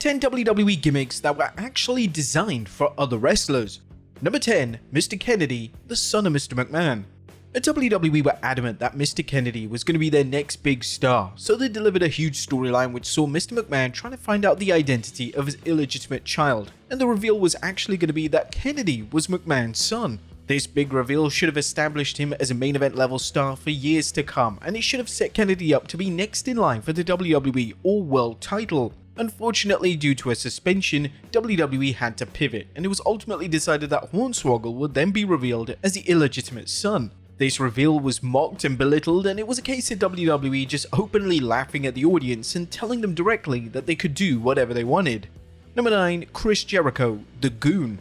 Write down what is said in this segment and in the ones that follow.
10 WWE gimmicks that were actually designed for other wrestlers. Number 10, Mr. Kennedy, the son of Mr. McMahon. The WWE were adamant that Mr. Kennedy was going to be their next big star, so they delivered a huge storyline which saw Mr. McMahon trying to find out the identity of his illegitimate child, and the reveal was actually going to be that Kennedy was McMahon's son. This big reveal should have established him as a main event level star for years to come, and it should have set Kennedy up to be next in line for the WWE All-World title. Unfortunately, due to a suspension, WWE had to pivot, and it was ultimately decided that Hornswoggle would then be revealed as the illegitimate son. This reveal was mocked and belittled, and it was a case of WWE just openly laughing at the audience and telling them directly that they could do whatever they wanted. Number 9, Chris Jericho, the Goon.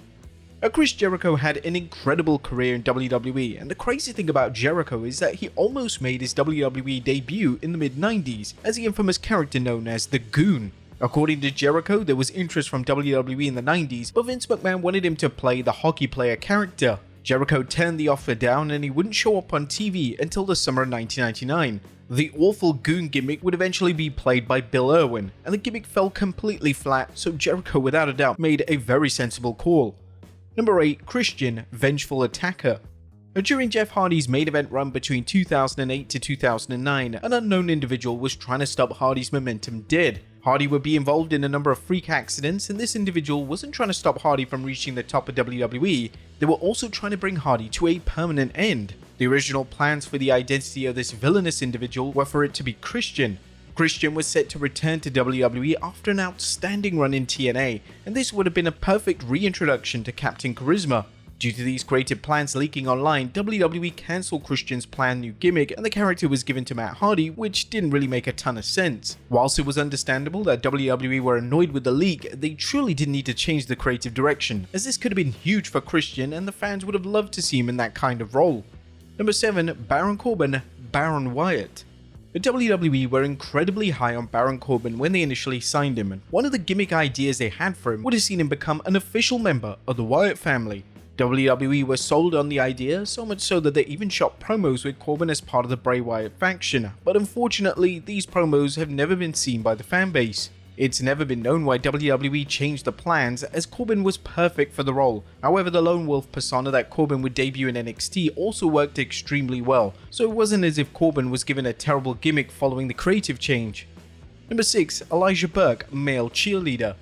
Chris Jericho had an incredible career in WWE, and the crazy thing about Jericho is that he almost made his WWE debut in the mid-90s as the infamous character known as the Goon. According to Jericho, there was interest from WWE in the 90s, but Vince McMahon wanted him to play the hockey player character. Jericho turned the offer down, and he wouldn't show up on TV until the summer of 1999. The awful Goon gimmick would eventually be played by Bill Irwin, and the gimmick fell completely flat, so Jericho without a doubt made a very sensible call. Number 8, Christian, Vengeful Attacker. During Jeff Hardy's main event run between 2008 to 2009, an unknown individual was trying to stop Hardy's momentum dead. Hardy would be involved in a number of freak accidents, and this individual wasn't trying to stop Hardy from reaching the top of WWE, they were also trying to bring Hardy to a permanent end. The original plans for the identity of this villainous individual were for it to be Christian. Christian was set to return to WWE after an outstanding run in TNA, and this would have been a perfect reintroduction to Captain Charisma. Due to these creative plans leaking online, WWE cancelled Christian's planned new gimmick, and the character was given to Matt Hardy, which didn't really make a ton of sense. Whilst it was understandable that WWE were annoyed with the leak, they truly did need to change the creative direction, as this could have been huge for Christian and the fans would have loved to see him in that kind of role. Number 7, Baron Corbin, Baron Wyatt. The WWE were incredibly high on Baron Corbin when they initially signed him, and one of the gimmick ideas they had for him would have seen him become an official member of the Wyatt family. WWE were sold on the idea, so much so that they even shot promos with Corbin as part of the Bray Wyatt faction, but unfortunately these promos have never been seen by the fanbase. It's never been known why WWE changed the plans, as Corbin was perfect for the role. However, the lone wolf persona that Corbin would debut in NXT also worked extremely well, so it wasn't as if Corbin was given a terrible gimmick following the creative change. Number 6, Elijah Burke, Male Cheerleader.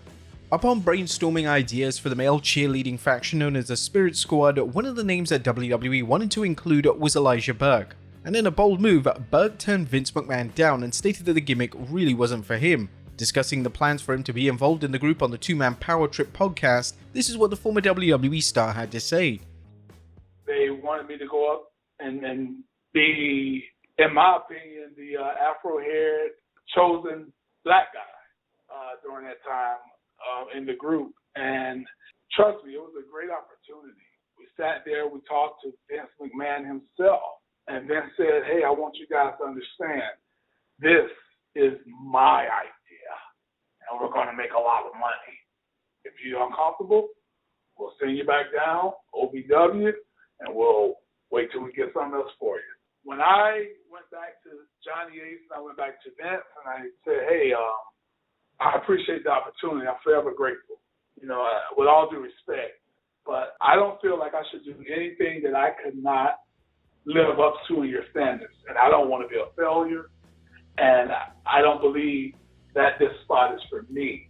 Upon brainstorming ideas for the male cheerleading faction known as the Spirit Squad, one of the names that WWE wanted to include was Elijah Burke. And in a bold move, Burke turned Vince McMahon down and stated that the gimmick really wasn't for him. Discussing the plans for him to be involved in the group on the two-man Power Trip podcast, this is what the former WWE star had to say. They wanted me to go up and be, in my opinion, the Afro-haired chosen black guy during that time. In the group, and trust me, it was a great opportunity. We sat there, we talked to Vince McMahon himself, and Vince said, hey, I want you guys to understand, this is my idea, and we're going to make a lot of money. If you're uncomfortable, we'll send you back down, OVW, and we'll wait till we get something else for you. When I went back to Johnny Ace, and I went back to Vince, and I said, hey, I appreciate the opportunity. I'm forever grateful, with all due respect. But I don't feel like I should do anything that I could not live up to in your standards. And I don't want to be a failure. And I don't believe that this spot is for me.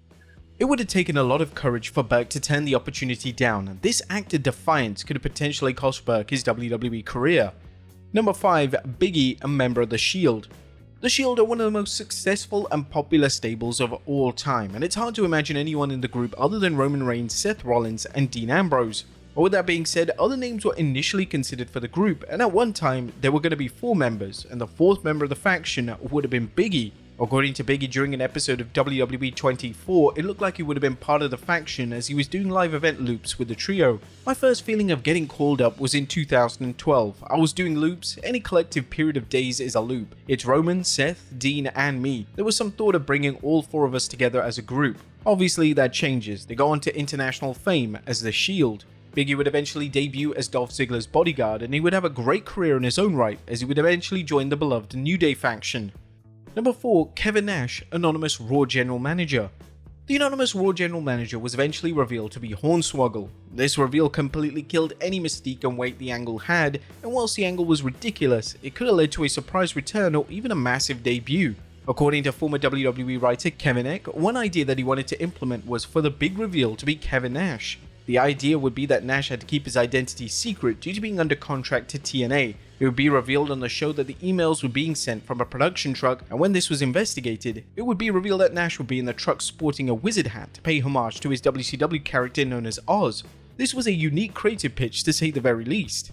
It would have taken a lot of courage for Burke to turn the opportunity down, and this act of defiance could have potentially cost Burke his WWE career. Number 5, Biggie, a member of The Shield. The Shield are one of the most successful and popular stables of all time, and it's hard to imagine anyone in the group other than Roman Reigns, Seth Rollins, and Dean Ambrose. But with that being said, other names were initially considered for the group, and at one time there were going to be 4 members, and the 4th member of the faction would have been Biggie. According to Biggie, during an episode of WWE 24, it looked like he would have been part of the faction as he was doing live event loops with the trio. My first feeling of getting called up was in 2012. I was doing loops. Any collective period of days is a loop. It's Roman, Seth, Dean, and me. There was some thought of bringing all 4 of us together as a group. Obviously that changes. They go on to international fame as The Shield. Biggie would eventually debut as Dolph Ziggler's bodyguard, and he would have a great career in his own right as he would eventually join the beloved New Day faction. Number 4, Kevin Nash, Anonymous Raw General Manager. The anonymous Raw General Manager was eventually revealed to be Hornswoggle. This reveal completely killed any mystique and weight the angle had, and whilst the angle was ridiculous, it could have led to a surprise return or even a massive debut. According to former WWE writer Kevin Eck, one idea that he wanted to implement was for the big reveal to be Kevin Nash. The idea would be that Nash had to keep his identity secret due to being under contract to TNA. It would be revealed on the show that the emails were being sent from a production truck, and when this was investigated, it would be revealed that Nash would be in the truck sporting a wizard hat to pay homage to his WCW character known as Oz. This was a unique creative pitch to say the very least.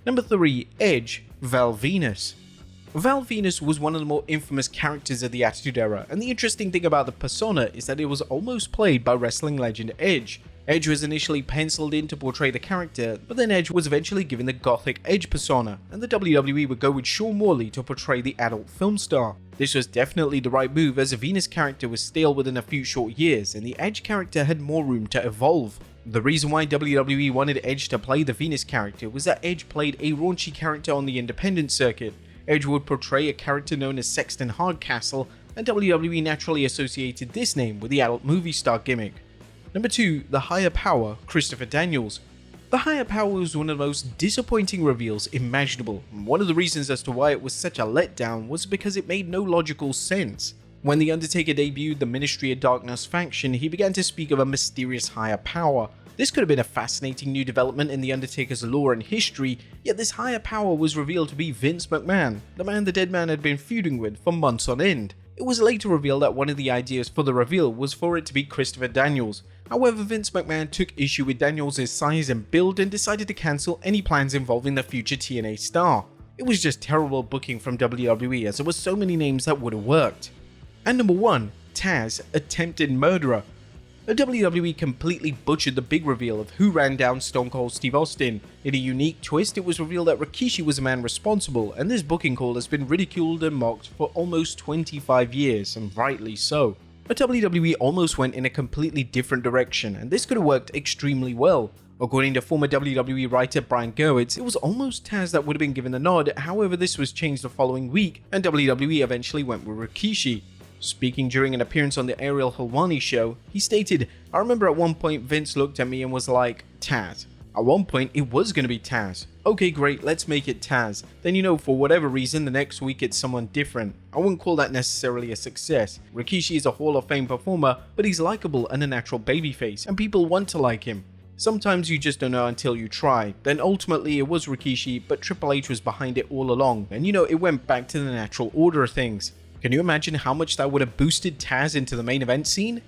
Number 3. Edge, Val Venus. Val Venus was one of the more infamous characters of the Attitude Era, and the interesting thing about the persona is that it was almost played by wrestling legend Edge. Edge was initially penciled in to portray the character, but then Edge was eventually given the gothic Edge persona, and the WWE would go with Sean Morley to portray the adult film star. This was definitely the right move, as the Venus character was stale within a few short years, and the Edge character had more room to evolve. The reason why WWE wanted Edge to play the Venus character was that Edge played a raunchy character on the independent circuit. Edge would portray a character known as Sexton Hardcastle, and WWE naturally associated this name with the adult movie star gimmick. Number 2. The Higher Power, Christopher Daniels. The Higher Power was one of the most disappointing reveals imaginable, and one of the reasons as to why it was such a letdown was because it made no logical sense. When The Undertaker debuted the Ministry of Darkness faction, he began to speak of a mysterious higher power. This could have been a fascinating new development in The Undertaker's lore and history, yet this higher power was revealed to be Vince McMahon, the man the dead man had been feuding with for months on end. It was later revealed that one of the ideas for the reveal was for it to be Christopher Daniels. However, Vince McMahon took issue with Daniels' size and build and decided to cancel any plans involving the future TNA star. It was just terrible booking from WWE, as there were so many names that would have worked. And number 1, Taz, Attempted Murderer. The WWE completely butchered the big reveal of who ran down Stone Cold Steve Austin. In a unique twist, it was revealed that Rikishi was the man responsible, and this booking call has been ridiculed and mocked for almost 25 years, and rightly so. But WWE almost went in a completely different direction, and this could have worked extremely well. According to former WWE writer Brian Gewirtz, it was almost Taz that would have been given the nod, however this was changed the following week, and WWE eventually went with Rikishi. Speaking during an appearance on the Ariel Helwani show, he stated, "I remember at one point Vince looked at me and was like, Taz. At one point it was going to be Taz. Okay, great, let's make it Taz. Then for whatever reason, the next week it's someone different. I wouldn't call that necessarily a success. Rikishi is a Hall of Fame performer, but he's likable and a natural babyface, and people want to like him. Sometimes you just don't know until you try. Then ultimately it was Rikishi, but Triple H was behind it all along, and it went back to the natural order of things." Can you imagine how much that would have boosted Taz into the main event scene?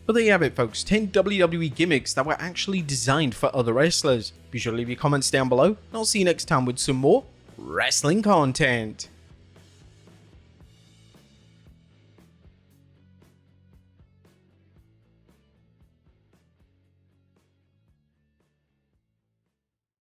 But there you have it, folks, 10 WWE gimmicks that were actually designed for other wrestlers. Be sure to leave your comments down below, and I'll see you next time with some more wrestling content.